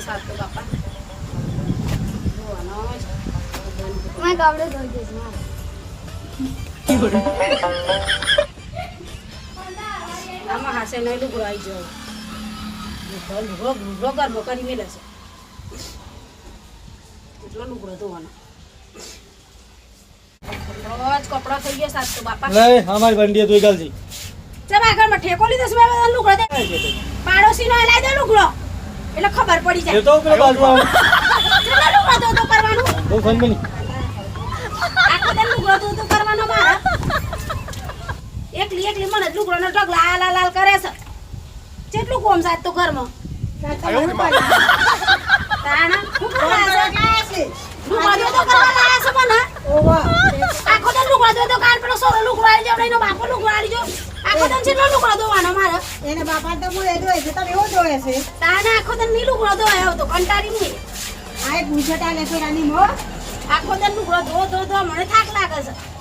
સાત તો બાપા જોવાનો मैं गावड़े धोई देस मार આમાં હાસે નહીં લુગડો આવી જાય લુગડો ગરબો કરી મેલે છે એટલો લુગડો ધોવાનો રોજ કપડા થઈ ગયા સાત તો બાપા લે અમારી બંડીએ ધોઈ ગાલજી ચમ આગળમાં ઠેકો લીધો છે મેં લુગડો દે પાડોશી નો લાઈ દે લુગડો એટલે ખબર પડી જાય એ તો પેલો બાજુમાં ચલો લુગડો ધો કરવાનું બહુ ફન બની આખો દે લુગડો ધો કરવાનો મારા એકલી મને જ લુગડોનો ઢગ લાલ લાલ કરે છે કેટલું કોમ સાત તો ઘરમાં તાણા ખૂબ લાયા છે લુગડો તો કરવા લાયા છે મને ઓવા આખો દે લુગડો તો કાન પેલો સોરો લુગડો આલી જો એનો બાપો લુગડો આલી જો આખો દે કેટલો લુગડો ધોવાનો મારે એને બાપા તો હું એ ધોય છે તમે એવો ધોય છે તાણા આખો દે ની લુગડો ધોયો તો કંટાળી ની આ પૂછટા લે તો રાની મો આખો દે લુગડો ધો મને થાક લાગે છે